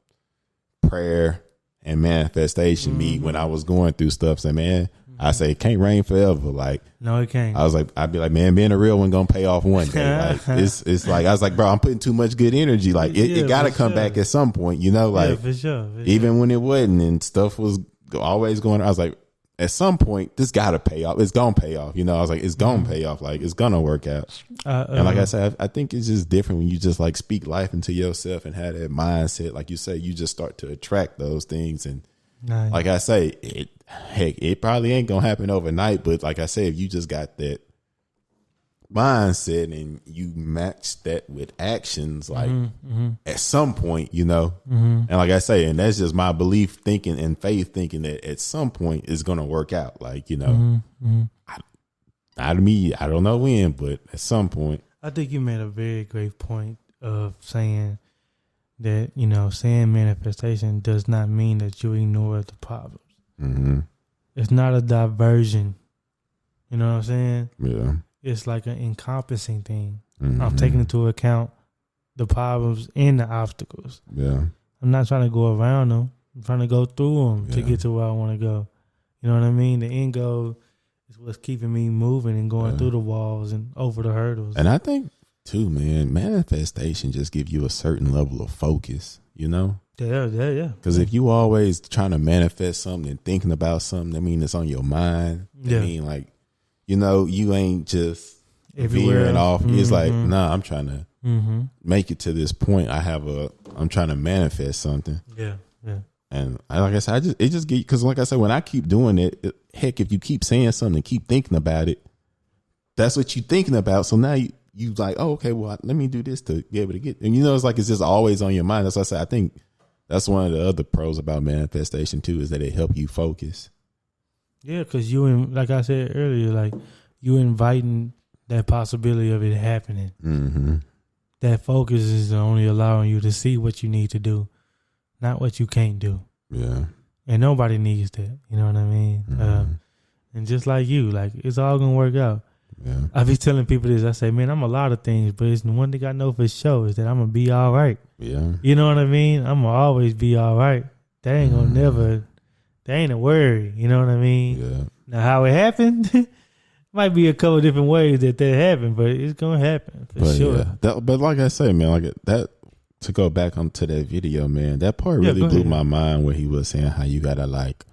prayer and manifestation. Me, when I was going through stuff, say, man, I say it can't rain forever. Like, no, it can't. I'd be like, man, being a real one gonna pay off one day. Like, it's like, I was like, bro, I'm putting too much good energy. Like, it gotta come back at some point, you know. Like, for sure. Even when it wasn't and stuff was always going, I was like, at some point, this gotta pay off. It's gonna pay off, you know. I was like, it's gonna pay off. Like, it's gonna work out. And like I said, I think it's just different when you just like speak life into yourself and have that mindset. Like you say, you just start to attract those things. And like I say, it probably ain't gonna happen overnight, but like I say, if you just got that mindset and you match that with actions, like at some point, you know, and like I say, and that's just my belief thinking and faith thinking that at some point it's gonna work out. Like, you know, not me, I don't know when, but at some point. I think you made a very great point of saying that, you know, saying manifestation does not mean that you ignore the problems. Mm-hmm. It's not a diversion. You know what I'm saying? Yeah. It's like an encompassing thing. Mm-hmm. I'm taking into account the problems and the obstacles. Yeah. I'm not trying to go around them. I'm trying to go through them to get to where I want to go. You know what I mean? The end goal is what's keeping me moving and going through the walls and over the hurdles. And I think, too, man, manifestation just give you a certain level of focus, you know? Yeah. Because if you always trying to manifest something and thinking about something, I mean, it's on your mind. I mean, like, you know, you ain't just veering off. Mm-hmm. It's like, nah, I'm trying to make it to this point. I'm trying to manifest something. Yeah. And like I said, it just get, because like I said, when I keep doing it, heck, if you keep saying something, keep thinking about it, that's what you're thinking about. So now you like, oh, okay, well, let me do this to be able to get, and you know, it's like, it's just always on your mind. That's why I say, I think that's one of the other pros about manifestation too, is that it help you focus. Yeah, because like I said earlier, like you inviting that possibility of it happening. Mm-hmm. That focus is only allowing you to see what you need to do, not what you can't do. Yeah. And nobody needs that. You know what I mean? Mm-hmm. And just like you, like it's all going to work out. Yeah. I be telling people this. I say, man, I'm a lot of things, but it's the one thing I know for sure is that I'm going to be all right. Yeah. You know what I mean? I'm going to always be all right. That ain't going to that ain't a worry. You know what I mean? Yeah. Now, how it happened, might be a couple different ways that happened, but it's going to happen for sure. Yeah. But like I say, man, like that, to go back onto that video, man, that part really blew my mind where he was saying how you got to like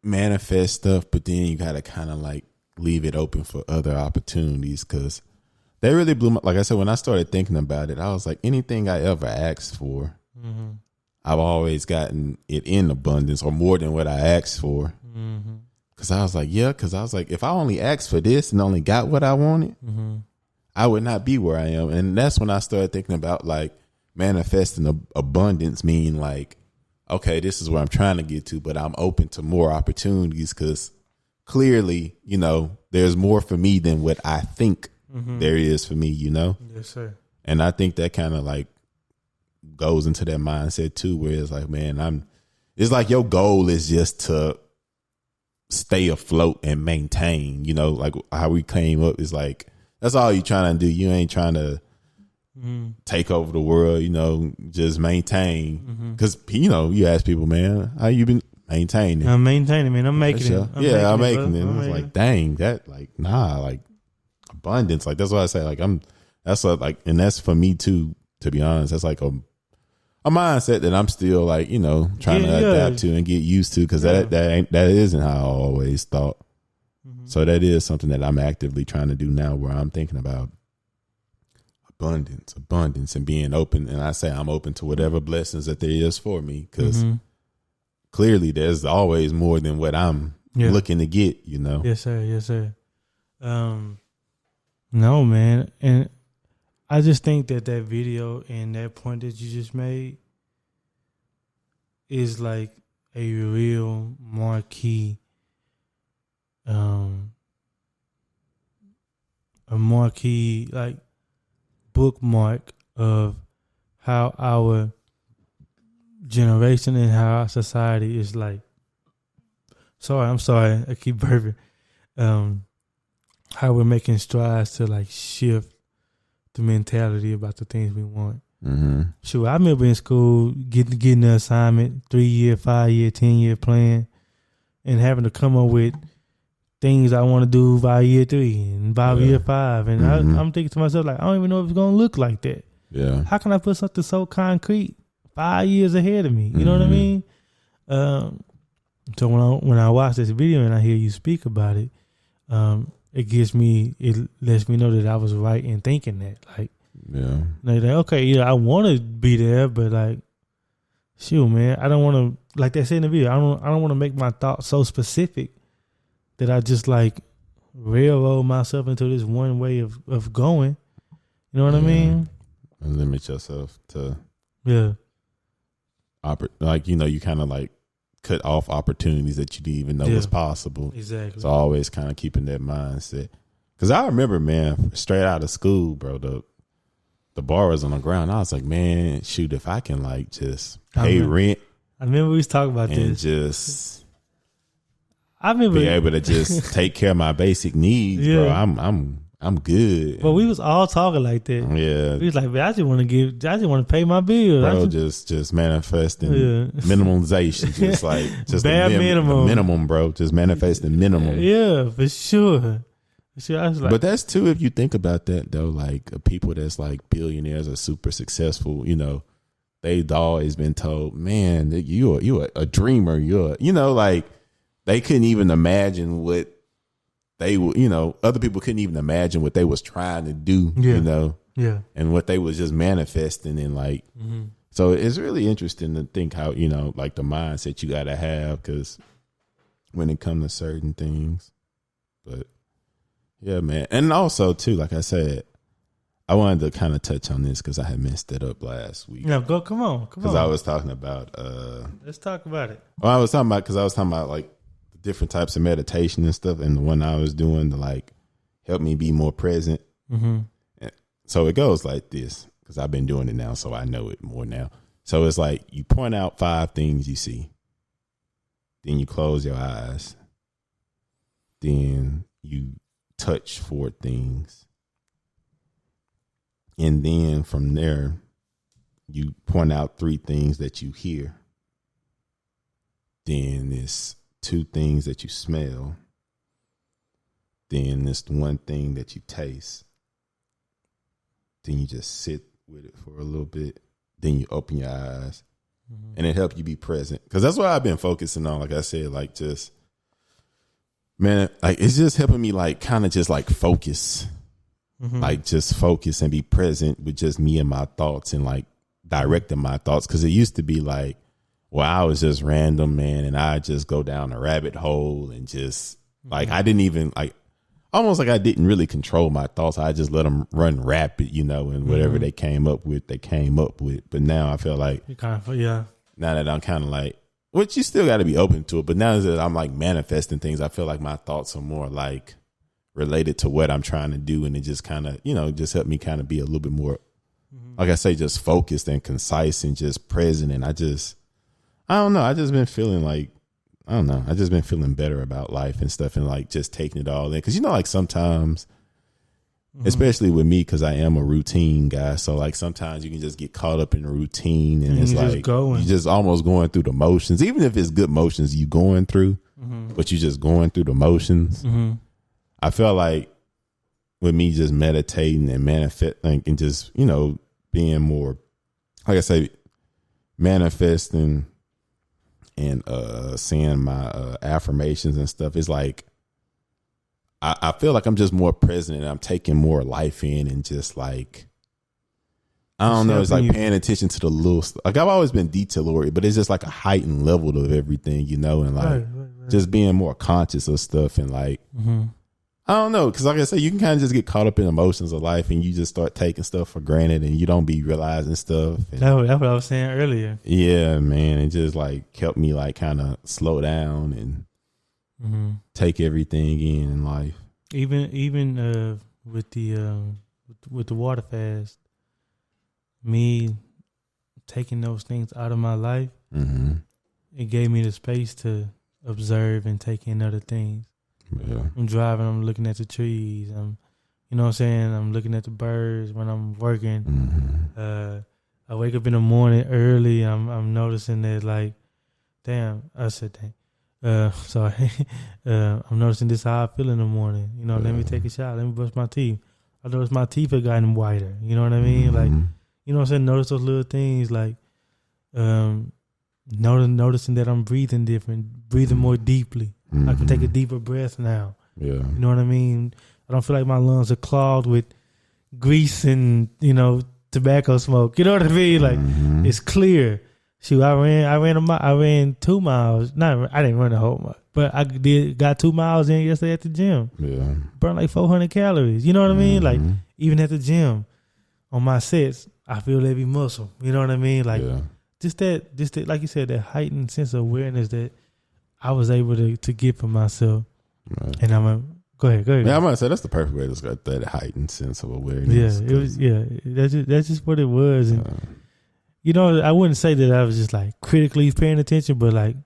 manifest stuff, but then you got to kind of like leave it open for other opportunities, because they really blew my, like I said, when I started thinking about it, I was like, anything I ever asked for, I've always gotten it in abundance or more than what I asked for. Because I was like, if I only asked for this and only got what I wanted, I would not be where I am. And that's when I started thinking about like manifesting abundance, meaning like, okay, this is where I'm trying to get to, but I'm open to more opportunities, because clearly, you know, there's more for me than what I think there is for me, you know? Yes, sir. And I think that kind of like goes into that mindset too, where it's like, man, it's like your goal is just to stay afloat and maintain, you know, like how we came up is like, that's all you're trying to do. You ain't trying to take over the world, you know, just maintain. Because, you know, you ask people, man, how you been maintaining? I'm maintaining, man. I'm making it. I'm making it. And it's like, dang, that like, nah, like abundance. Like, that's what I say. Like, that's what, like, and that's for me too, to be honest. That's like a mindset that I'm still like, you know, trying to adapt to and get used to, because that isn't how I always thought. So that is something that I'm actively trying to do now, where I'm thinking about abundance and being open. And I say I'm open to whatever blessings that there is for me, because clearly there's always more than what I'm looking to get, you know? Yes, sir. No, man. And I just think that video and that point that you just made is like a real marquee, a marquee like bookmark of how our generation and how our society is like. I'm sorry, I keep burping. How we're making strides to like shift the mentality about the things we want. Sure, I remember in school getting the assignment, 3-year, 5-year, 10-year plan, and having to come up with things I want to do by year 3 and by year 5. And I'm thinking to myself, like, I don't even know if it's going to look like that. Yeah. How can I put something so concrete 5 years ahead of me? You know what I mean? So when I watch this video and I hear you speak about it, it lets me know that I was right in thinking that. Like, like okay, I want to be there, but like, shoot, man, I don't want to, like they said in the video, I don't want to make my thoughts so specific that I just like railroad myself into this one way of going. You know what I mean? And limit yourself to like, you know, you kind of like cut off opportunities that you didn't even know was possible. Exactly. So always kind of keeping that mindset. Because I remember, man, straight out of school, bro, the bar was on the ground. I was like, man, shoot, if I can like just pay rent. I remember we was talking about and this. Just I remember be able to just take care of my basic needs, bro. I'm good. But we was all talking like that. Yeah. We was like, man, I just want to pay my bills. Bro, just manifesting minimalization. Just bare minimum. Minimum, bro. Just manifesting minimum. Yeah, for sure. I was like, but that's too, if you think about that though, like people that's like billionaires or super successful, you know, they've always been told, man, you're a dreamer. Like they couldn't even imagine what they were, other people couldn't even imagine what they was trying to do, and what they was just manifesting and like, so it's really interesting to think how, like the mindset you got to have, because when it comes to certain things, but yeah, man. And also too, like I said, I wanted to kind of touch on this because I had messed it up last week. Yeah, come on. Because I was talking about, let's talk about it. Well, I was talking about like different types of meditation and stuff, and the one I was doing to like help me be more present. So it goes like this, because I've been doing it now, so I know it more now. So it's like you point out 5 things you see, then you close your eyes, then you touch 4 things, and then from there you point out 3 things that you hear, then it's 2 things that you smell, then it's 1 thing that you taste, then you just sit with it for a little bit, then you open your eyes, and it helps you be present, because that's what I've been focusing on. Like I said, like just, man, like it's just helping me like kind of just like focus, like just focus and be present with just me and my thoughts, and like directing my thoughts, because it used to be like, well, I was just random, man, and I just go down a rabbit hole and just like I didn't even like, almost like I didn't really control my thoughts. I just let them run rapid, and whatever they came up with. But now I feel like now that I'm kind of like, which you still got to be open to it, but now that I'm like manifesting things, I feel like my thoughts are more like related to what I'm trying to do, and it just kind of just helped me kind of be a little bit more, like I say, just focused and concise and just present. And I don't know. I just been feeling like, I just been feeling better about life and stuff, and like just taking it all in. Cause like sometimes, especially with me, cause I am a routine guy. So like sometimes you can just get caught up in a routine, and it's like, you just almost going through the motions, even if it's good motions you going through, but you just going through the motions. I feel like with me just meditating and manifesting and just, being more, like I say, manifesting and saying my affirmations and stuff, is like I feel like I'm just more present, and I'm taking more life in, and just like, I don't know, it's like paying attention to the little stuff. Like I've always been detail oriented, but it's just like a heightened level of everything, and like just being more conscious of stuff, and like I don't know, because like I said, you can kind of just get caught up in emotions of life, and you just start taking stuff for granted, and you don't be realizing stuff. And that's what I was saying earlier. Yeah, man, it just like helped me like kind of slow down and take everything in life. Even with the water fast, me taking those things out of my life, it gave me the space to observe and take in other things. Yeah. I'm driving, I'm looking at the trees, I'm looking at the birds when I'm working. I wake up in the morning early, I'm noticing that like, damn, sorry. I'm noticing this how I feel in the morning. Let me take a shower, let me brush my teeth. I notice my teeth have gotten whiter. You know what I mean? Like, notice those little things, like noticing that I'm breathing different, breathing more deeply. I can take a deeper breath now. Yeah. You know what I mean? I don't feel like my lungs are clogged with grease and, tobacco smoke. You know what I mean? Like, it's clear. Shoot, I ran 2 miles. I didn't run the whole mile, but I got 2 miles in yesterday at the gym. Yeah. Burned like 400 calories. You know what I mean? Like, even at the gym, on my sets, I feel every muscle. You know what I mean? Like, just that, like you said, that heightened sense of awareness that I was able to get for myself. Right. And Go ahead. Yeah, I'm gonna say that's the perfect way to describe that heightened sense of awareness. Yeah, it was. Yeah, that's just what it was. And I wouldn't say that I was just like critically paying attention, but like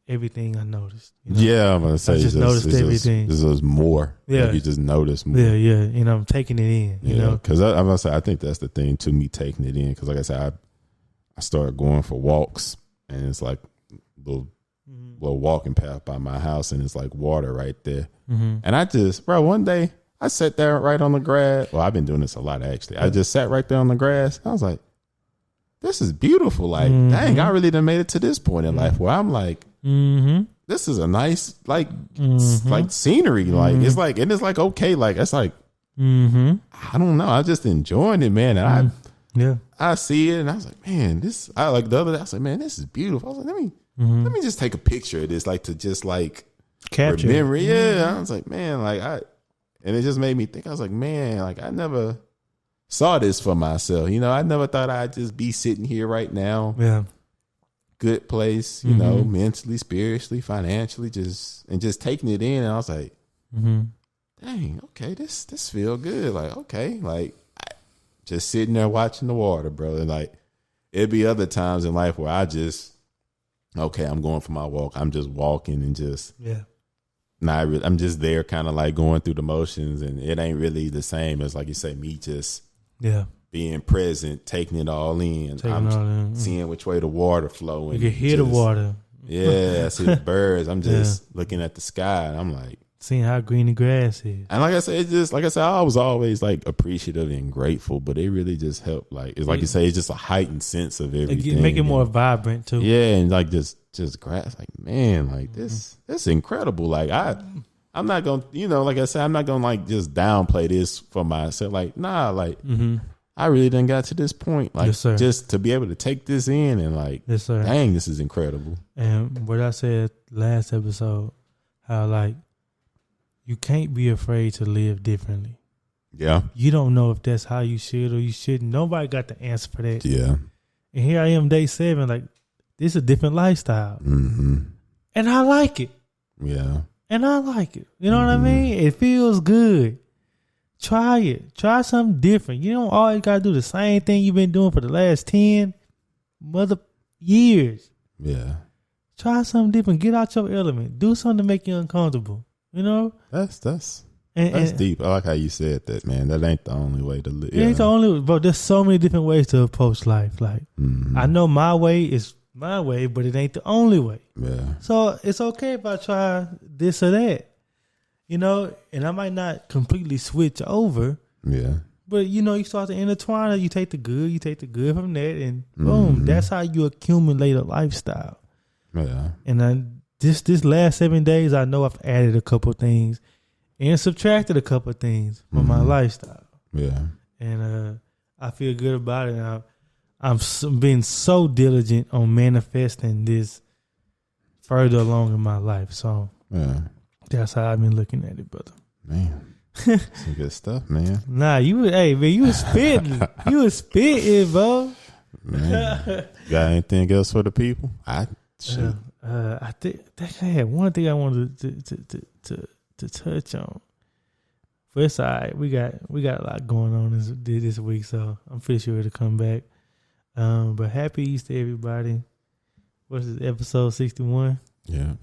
everything I noticed. Yeah, I'm gonna say I just noticed everything. This was more. Yeah, you just noticed more. Yeah. I'm taking it in. You know, because I'm gonna say I think that's the thing to me, taking it in. Because like I said, I started going for walks, and it's like little walking path by my house, and it's like water right there. And I just, one day I sat there right on the grass. Well, I've been doing this a lot actually. I just sat right there on the grass. And I was like, this is beautiful. Like, dang, I really done made it to this point in life where I'm like, this is a nice like scenery. Like it's like, and it's like okay, like it's like I don't know. I just enjoying it, man. And I see it, and I was like, man, I like the other day. I was like, man, this is beautiful. I was like, let me just take a picture of this, like to just like capture remember. Yeah, I was like, man, and it just made me think. I was like, man, like I never saw this for myself. I never thought I'd just be sitting here right now. Yeah. Good place, mentally, spiritually, financially, just taking it in. And I was like, dang, okay, this feel good. Like, okay, like just sitting there watching the water, bro. And like, it'd be other times in life where I just, okay, I'm going for my walk. I'm just walking and just, not really, I'm just there kind of like going through the motions, and it ain't really the same as like you say, me just, being present, taking it all in. I'm seeing which way the water flowing. You can hear the water. Yeah, I see the birds. I'm just looking at the sky, and I'm like, seeing how green the grass is. And like I said, I was always like appreciative and grateful, but it really just helped. Like it's like you say, it's just a heightened sense of everything. Make it more vibrant too. Yeah, and like just grass. Like man, like this incredible. Like I'm not gonna, like I said, I'm not gonna like just downplay this for myself. Like nah, like. I really done got to this point, like just to be able to take this in and like, dang, this is incredible. And what I said last episode, how like you can't be afraid to live differently. Yeah, you don't know if that's how you should or you shouldn't. Nobody got the answer for that. Yeah, and here I am, day 7. Like this is a different lifestyle, and I like it. Yeah, and I like it. You know what I mean? It feels good. Try it. Try something different. You don't always got to do the same thing you've been doing for the last 10 years. Yeah. Try something different. Get out your element. Do something to make you uncomfortable. That's deep. I like how you said that, man. That ain't the only way to live. It ain't the only way, bro. There's so many different ways to approach life. Like, I know my way is my way, but it ain't the only way. Yeah. So it's okay if I try this or that. And I might not completely switch over. Yeah. But, you start to intertwine it. You take the good from that, and boom, that's how you accumulate a lifestyle. Yeah. And this last 7 days, I know I've added a couple things and subtracted a couple things from my lifestyle. Yeah. And I feel good about it. And I'm being so diligent on manifesting this further along in my life. So, that's how I've been looking at it, brother. Man, some good stuff, man. Nah, you was spitting. You was spitting, bro. Man, got anything else for the people? I think I had one thing I wanted to touch on. But it's all right. We got a lot going on this week, so I'm pretty sure it'll come back. But happy Easter, everybody. What's this, episode 61? Yeah.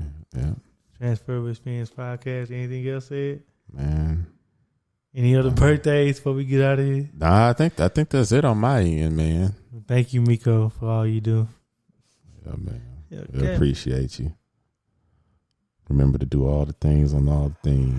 Transferable Experience Podcast. Anything else said? Man. Any other birthdays before we get out of here? Nah, I think that's it on my end, man. Thank you, Miko, for all you do. Yeah, man. Okay. I appreciate you. Remember to do all the things on all the things.